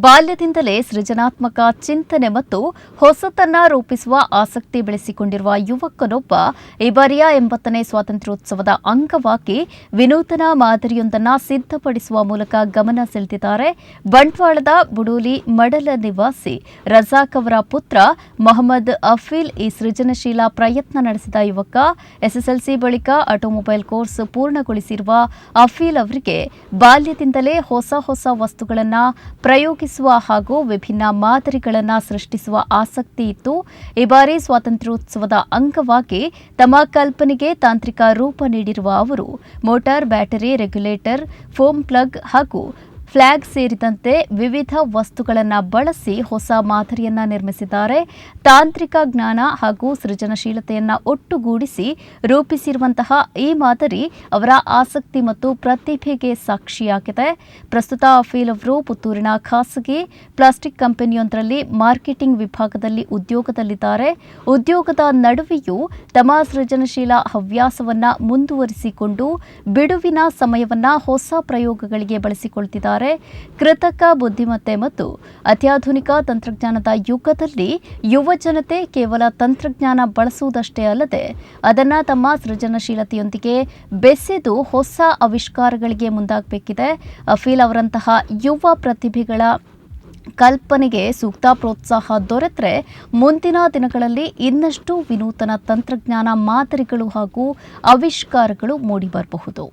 ಬಾಲ್ಯದಿಂದಲೇ ಸೃಜನಾತ್ಮಕ ಚಿಂತನೆ ಮತ್ತು ಹೊಸತನ್ನ ರೂಪಿಸುವ ಆಸಕ್ತಿ ಬೆಳೆಸಿಕೊಂಡಿರುವ ಯುವಕನೊಬ್ಬ ಈ ಬಾರಿಯ 80ನೇ ಸ್ವಾತಂತ್ರ್ಯೋತ್ಸವದ ಅಂಗವಾಗಿ ವಿನೂತನ ಮಾದರಿಯೊಂದನ್ನು ಸಿದ್ಧಪಡಿಸುವ ಮೂಲಕ ಗಮನ ಸೆಳೆದಿದ್ದಾರೆ. ಬಂಟ್ವಾಳದ ಬುಡೂಲಿ ಮಡಲ ನಿವಾಸಿ ರಜಾಕ್ ಅವರ ಪುತ್ರ ಮೊಹಮ್ಮದ್ ಅಫೀಲ್ ಈ ಸೃಜನಶೀಲ ಪ್ರಯತ್ನ ನಡೆಸಿದ ಯುವಕ. ಎಸ್ಎಸ್ಎಲ್ಸಿ ಬಳಿಕ ಆಟೋಮೊಬೈಲ್ ಕೋರ್ಸ್ ಪೂರ್ಣಗೊಳಿಸಿರುವ ಅಫೀಲ್ ಅವರಿಗೆ ಬಾಲ್ಯದಿಂದಲೇ ಹೊಸ ವಸ್ತುಗಳನ್ನು ಪ್ರಯೋಗಿಸುವ ಹಾಗೂ ವಿಭಿನ್ನ ಮಾದರಿಗಳನ್ನು ಸೃಷ್ಟಿಸುವ ಆಸಕ್ತಿ ಇತ್ತು. ಈ ಬಾರಿ ಸ್ವಾತಂತ್ರ್ಯೋತ್ಸವದ ಅಂಗವಾಗಿ ತಮ್ಮ ಕಲ್ಪನೆಗೆ ತಾಂತ್ರಿಕ ರೂಪ ನೀಡಿರುವ ಅವರು motor, battery, regulator, foam plug ಹಾಗೂ ಫ್ಲಾಗ್ ಸೇರಿದಂತೆ ವಿವಿಧ ವಸ್ತುಗಳನ್ನು ಬಳಸಿ ಹೊಸ ಮಾದರಿಯನ್ನ ನಿರ್ಮಿಸಿದ್ದಾರೆ. ತಾಂತ್ರಿಕ ಜ್ಞಾನ ಹಾಗೂ ಸೃಜನಶೀಲತೆಯನ್ನು ಒಟ್ಟುಗೂಡಿಸಿ ರೂಪಿಸಿರುವಂತಹ ಈ ಮಾದರಿ ಅವರ ಆಸಕ್ತಿ ಮತ್ತು ಪ್ರತಿಭೆಗೆ ಸಾಕ್ಷಿಯಾಗಿದೆ. ಪ್ರಸ್ತುತ ಅಫೀಲ್ ಅವರು ಪುತ್ತೂರಿನ ಖಾಸಗಿ ಪ್ಲಾಸ್ಟಿಕ್ ಕಂಪನಿಯೊಂದರಲ್ಲಿ ಮಾರ್ಕೆಟಿಂಗ್ ವಿಭಾಗದಲ್ಲಿ ಉದ್ಯೋಗದಲ್ಲಿದ್ದಾರೆ. ಉದ್ಯೋಗದ ನಡುವೆಯೂ ತಮ್ಮ ಸೃಜನಶೀಲ ಹವ್ಯಾಸವನ್ನು ಮುಂದುವರಿಸಿಕೊಂಡು ಬಿಡುವಿನ ಸಮಯವನ್ನು ಹೊಸ ಪ್ರಯೋಗಗಳಿಗೆ ಬಳಸಿಕೊಳ್ತಿದ್ದಾರೆ. ಕೃತಕ ಬುದ್ಧಿಮತ್ತೆ ಮತ್ತು ಅತ್ಯಾಧುನಿಕ ತಂತ್ರಜ್ಞಾನದ ಯುಗದಲ್ಲಿ ಯುವ ಜನತೆ ಕೇವಲ ತಂತ್ರಜ್ಞಾನ ಬಳಸುವುದಷ್ಟೇ ಅಲ್ಲದೆ ಅದನ್ನು ತಮ್ಮ ಸೃಜನಶೀಲತೆಯೊಂದಿಗೆ ಬೆಸೆದು ಹೊಸ ಆವಿಷ್ಕಾರಗಳಿಗೆ ಮುಂದಾಗಬೇಕಿದೆ. ಅಫೀಲ್ ಅವರಂತಹ ಯುವ ಪ್ರತಿಭೆಗಳ ಕಲ್ಪನೆಗೆ ಸೂಕ್ತ ಪ್ರೋತ್ಸಾಹ ದೊರೆತರೆ ಮುಂದಿನ ದಿನಗಳಲ್ಲಿ ಇನ್ನಷ್ಟು ವಿನೂತನ ತಂತ್ರಜ್ಞಾನ ಮಾದರಿಗಳು ಹಾಗೂ ಆವಿಷ್ಕಾರಗಳು ಮೂಡಿಬರಬಹುದು.